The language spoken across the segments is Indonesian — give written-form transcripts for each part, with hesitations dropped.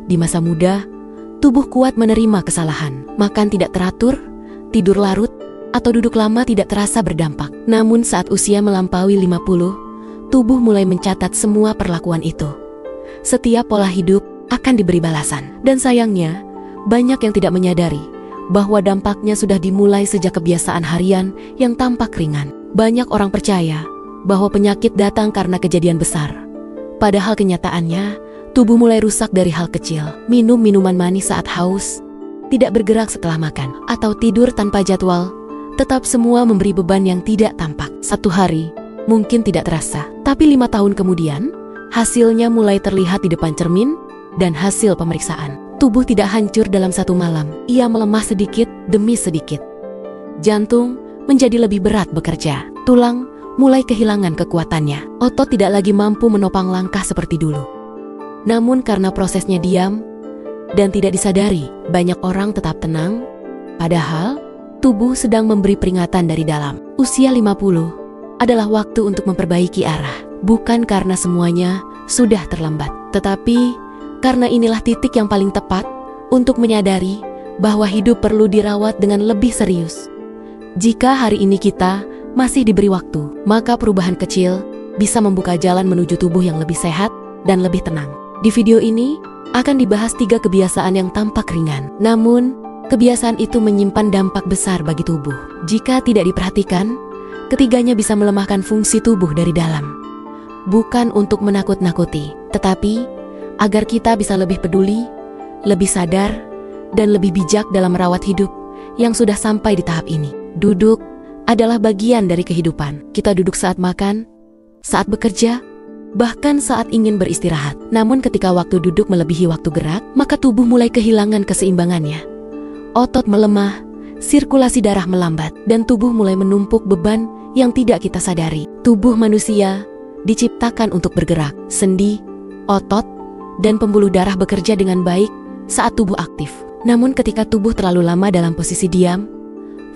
Di masa muda, tubuh kuat menerima kesalahan. Makan tidak teratur, tidur larut, atau duduk lama tidak terasa berdampak. Namun saat usia melampaui 50, tubuh mulai mencatat semua perlakuan itu. Setiap pola hidup akan diberi balasan. Dan sayangnya, banyak yang tidak menyadari bahwa dampaknya sudah dimulai sejak kebiasaan harian yang tampak ringan. Banyak orang percaya bahwa penyakit datang karena kejadian besar. Padahal kenyataannya, tubuh mulai rusak dari hal kecil. Minum minuman manis saat haus, tidak bergerak setelah makan, atau tidur tanpa jadwal. Tetap semua memberi beban yang tidak tampak. Satu hari mungkin tidak terasa, tapi 5 tahun kemudian, hasilnya mulai terlihat di depan cermin dan hasil pemeriksaan. Tubuh tidak hancur dalam satu malam, ia melemah sedikit demi sedikit. Jantung menjadi lebih berat bekerja, tulang mulai kehilangan kekuatannya, otot tidak lagi mampu menopang langkah seperti dulu. Namun karena prosesnya diam dan tidak disadari, banyak orang tetap tenang, padahal tubuh sedang memberi peringatan dari dalam. Usia 50 adalah waktu untuk memperbaiki arah, bukan karena semuanya sudah terlambat, tetapi karena inilah titik yang paling tepat untuk menyadari bahwa hidup perlu dirawat dengan lebih serius. Jika hari ini kita masih diberi waktu, maka perubahan kecil bisa membuka jalan menuju tubuh yang lebih sehat dan lebih tenang. Di video ini akan dibahas 3 kebiasaan yang tampak ringan, namun kebiasaan itu menyimpan dampak besar bagi tubuh. Jika tidak diperhatikan, ketiganya bisa melemahkan fungsi tubuh dari dalam. Bukan untuk menakut-nakuti, tetapi agar kita bisa lebih peduli, lebih sadar, dan lebih bijak dalam merawat hidup yang sudah sampai di tahap ini. Duduk adalah bagian dari kehidupan. Kita duduk saat makan, saat bekerja, bahkan saat ingin beristirahat. Namun ketika waktu duduk melebihi waktu gerak, maka tubuh mulai kehilangan keseimbangannya. Otot melemah, sirkulasi darah melambat, dan tubuh mulai menumpuk beban yang tidak kita sadari. Tubuh manusia diciptakan untuk bergerak. Sendi, otot, dan pembuluh darah bekerja dengan baik saat tubuh aktif. Namun ketika tubuh terlalu lama dalam posisi diam,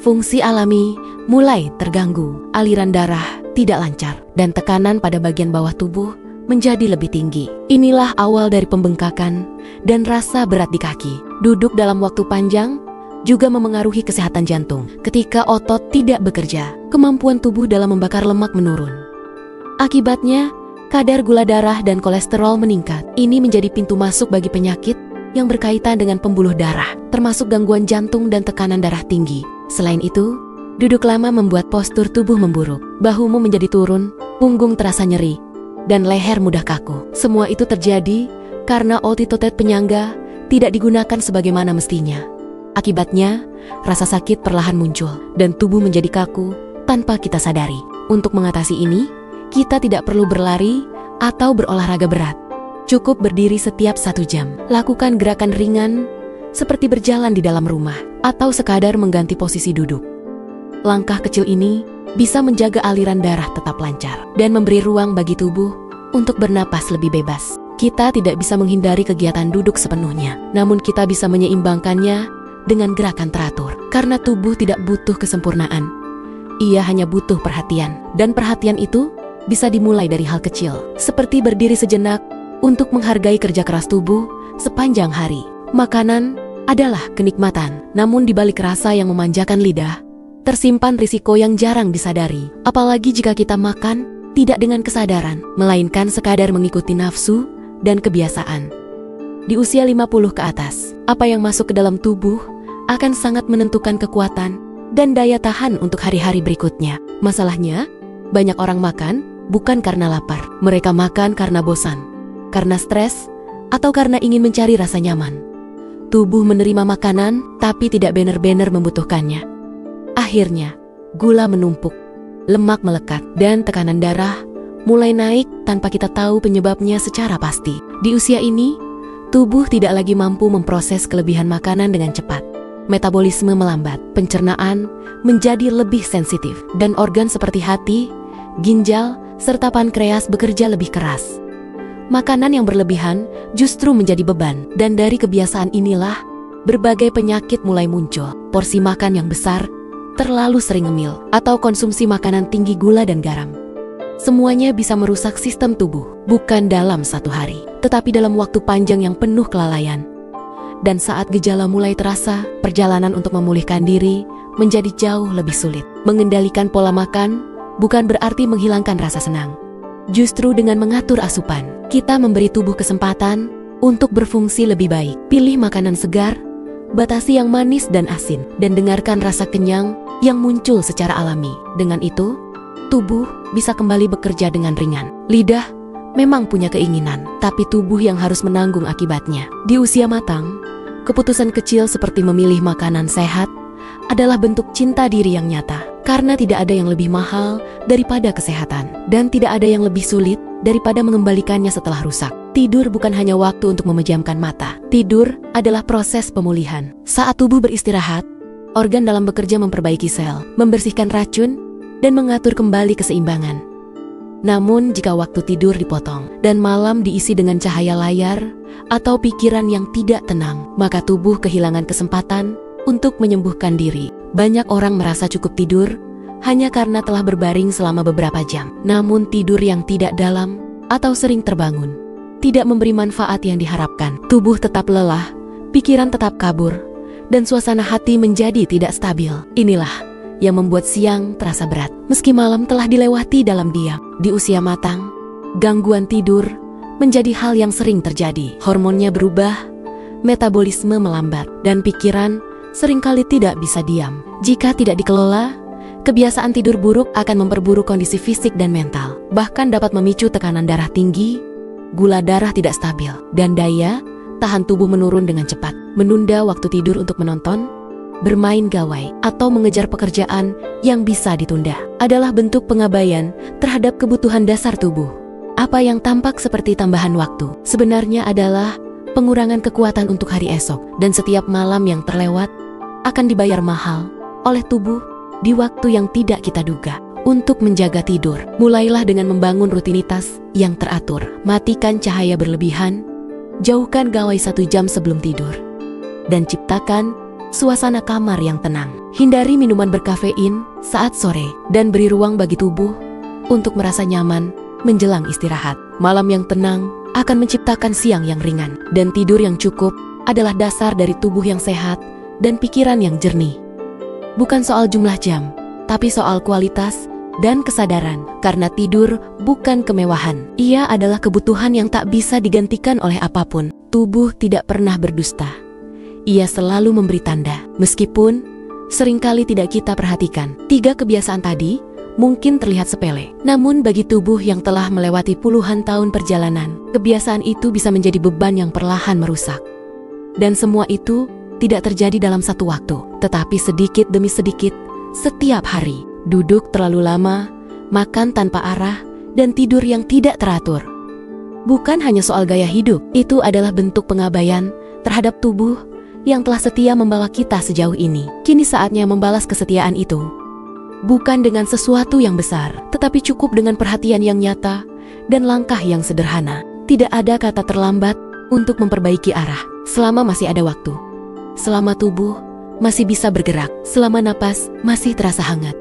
fungsi alami mulai terganggu. Aliran darah tidak lancar, dan tekanan pada bagian bawah tubuh menjadi lebih tinggi. Inilah awal dari pembengkakan dan rasa berat di kaki. Duduk dalam waktu panjang juga memengaruhi kesehatan jantung. Ketika otot tidak bekerja, kemampuan tubuh dalam membakar lemak menurun. Akibatnya, kadar gula darah dan kolesterol meningkat. Ini menjadi pintu masuk bagi penyakit yang berkaitan dengan pembuluh darah, termasuk gangguan jantung dan tekanan darah tinggi. Selain itu, duduk lama membuat postur tubuh memburuk. Bahumu menjadi turun, punggung terasa nyeri, dan leher mudah kaku. Semua itu terjadi karena otot penyangga tidak digunakan sebagaimana mestinya. Akibatnya, rasa sakit perlahan muncul, dan tubuh menjadi kaku tanpa kita sadari. Untuk mengatasi ini, kita tidak perlu berlari atau berolahraga berat. Cukup berdiri setiap 1 jam. Lakukan gerakan ringan seperti berjalan di dalam rumah atau sekadar mengganti posisi duduk. Langkah kecil ini bisa menjaga aliran darah tetap lancar dan memberi ruang bagi tubuh untuk bernapas lebih bebas. Kita tidak bisa menghindari kegiatan duduk sepenuhnya, namun kita bisa menyeimbangkannya dengan gerakan teratur. Karena tubuh tidak butuh kesempurnaan, ia hanya butuh perhatian, dan perhatian itu bisa dimulai dari hal kecil, seperti berdiri sejenak untuk menghargai kerja keras tubuh sepanjang hari. Makanan adalah kenikmatan, namun di balik rasa yang memanjakan lidah, tersimpan risiko yang jarang disadari. Apalagi jika kita makan tidak dengan kesadaran, melainkan sekadar mengikuti nafsu dan kebiasaan. Di usia 50 ke atas, apa yang masuk ke dalam tubuh akan sangat menentukan kekuatan dan daya tahan untuk hari-hari berikutnya. Masalahnya, banyak orang makan bukan karena lapar. Mereka makan karena bosan, karena stres, atau karena ingin mencari rasa nyaman. Tubuh menerima makanan, tapi tidak benar-benar membutuhkannya. Akhirnya, gula menumpuk, lemak melekat, dan tekanan darah mulai naik tanpa kita tahu penyebabnya secara pasti. Di usia ini, tubuh tidak lagi mampu memproses kelebihan makanan dengan cepat. Metabolisme melambat, pencernaan menjadi lebih sensitif, dan organ seperti hati, ginjal, serta pankreas bekerja lebih keras. Makanan yang berlebihan justru menjadi beban, dan dari kebiasaan inilah berbagai penyakit mulai muncul. Porsi makan yang besar, terlalu sering ngemil, atau konsumsi makanan tinggi gula dan garam. Semuanya bisa merusak sistem tubuh, bukan dalam 1 hari, tetapi dalam waktu panjang yang penuh kelalaian. Dan saat gejala mulai terasa, perjalanan untuk memulihkan diri menjadi jauh lebih sulit. Mengendalikan pola makan bukan berarti menghilangkan rasa senang. Justru dengan mengatur asupan, kita memberi tubuh kesempatan untuk berfungsi lebih baik. Pilih makanan segar, batasi yang manis dan asin, dan dengarkan rasa kenyang yang muncul secara alami. Dengan itu, tubuh bisa kembali bekerja dengan ringan. Lidah memang punya keinginan, tapi tubuh yang harus menanggung akibatnya. Di usia matang, keputusan kecil seperti memilih makanan sehat adalah bentuk cinta diri yang nyata. Karena tidak ada yang lebih mahal daripada kesehatan, dan tidak ada yang lebih sulit daripada mengembalikannya setelah rusak. Tidur bukan hanya waktu untuk memejamkan mata. Tidur adalah proses pemulihan. Saat tubuh beristirahat, organ dalam bekerja memperbaiki sel, membersihkan racun, dan mengatur kembali keseimbangan. Namun jika waktu tidur dipotong dan malam diisi dengan cahaya layar atau pikiran yang tidak tenang, maka tubuh kehilangan kesempatan untuk menyembuhkan diri. Banyak orang merasa cukup tidur hanya karena telah berbaring selama beberapa jam. Namun tidur yang tidak dalam atau sering terbangun tidak memberi manfaat yang diharapkan. Tubuh tetap lelah, pikiran tetap kabur, dan suasana hati menjadi tidak stabil. Inilah yang membuat siang terasa berat, meski malam telah dilewati dalam diam. Di usia matang, gangguan tidur menjadi hal yang sering terjadi. Hormonnya berubah, metabolisme melambat, dan pikiran seringkali tidak bisa diam. Jika tidak dikelola, kebiasaan tidur buruk akan memperburuk kondisi fisik dan mental. Bahkan dapat memicu tekanan darah tinggi, gula darah tidak stabil, dan daya tahan tubuh menurun dengan cepat. Menunda waktu tidur untuk menonton, bermain gawai, atau mengejar pekerjaan yang bisa ditunda adalah bentuk pengabaian terhadap kebutuhan dasar tubuh. Apa yang tampak seperti tambahan waktu sebenarnya adalah pengurangan kekuatan untuk hari esok, dan setiap malam yang terlewat akan dibayar mahal oleh tubuh di waktu yang tidak kita duga. Untuk menjaga tidur, mulailah dengan membangun rutinitas yang teratur. Matikan cahaya berlebihan, jauhkan gawai 1 jam sebelum tidur, dan ciptakan suasana kamar yang tenang. Hindari minuman berkafein saat sore, dan beri ruang bagi tubuh untuk merasa nyaman menjelang istirahat. Malam yang tenang akan menciptakan siang yang ringan, dan tidur yang cukup adalah dasar dari tubuh yang sehat dan pikiran yang jernih. Bukan soal jumlah jam, tapi soal kualitas dan kesadaran. Karena tidur bukan kemewahan, ia adalah kebutuhan yang tak bisa digantikan oleh apapun. Tubuh tidak pernah berdusta. Ia selalu memberi tanda, meskipun seringkali tidak kita perhatikan. 3 kebiasaan tadi mungkin terlihat sepele, namun bagi tubuh yang telah melewati puluhan tahun perjalanan, kebiasaan itu bisa menjadi beban yang perlahan merusak. Dan semua itu tidak terjadi dalam satu waktu, tetapi sedikit demi sedikit, setiap hari. Duduk terlalu lama, makan tanpa arah, dan tidur yang tidak teratur bukan hanya soal gaya hidup, itu adalah bentuk pengabaian terhadap tubuh yang telah setia membawa kita sejauh ini. Kini saatnya membalas kesetiaan itu. Bukan dengan sesuatu yang besar, tetapi cukup dengan perhatian yang nyata dan langkah yang sederhana. Tidak ada kata terlambat untuk memperbaiki arah. Selama masih ada waktu, selama tubuh masih bisa bergerak, selama napas masih terasa hangat,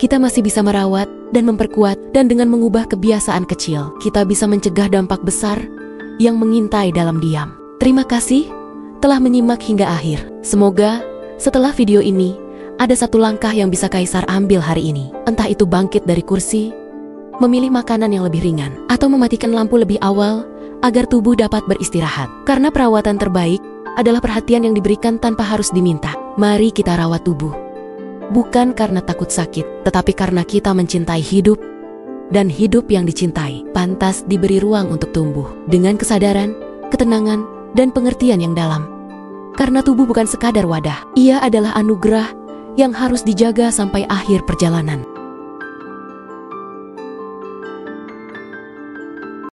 kita masih bisa merawat dan memperkuat. Dan dengan mengubah kebiasaan kecil, kita bisa mencegah dampak besar yang mengintai dalam diam. Terima kasih telah menyimak hingga akhir. Semoga setelah video ini ada satu langkah yang bisa Kaisar ambil hari ini. Entah itu bangkit dari kursi, memilih makanan yang lebih ringan, atau mematikan lampu lebih awal agar tubuh dapat beristirahat. Karena perawatan terbaik adalah perhatian yang diberikan tanpa harus diminta. Mari kita rawat tubuh, bukan karena takut sakit, tetapi karena kita mencintai hidup, dan hidup yang dicintai pantas diberi ruang untuk tumbuh dengan kesadaran, ketenangan, dan pengertian yang dalam. Karena tubuh bukan sekadar wadah, ia adalah anugerah yang harus dijaga sampai akhir perjalanan.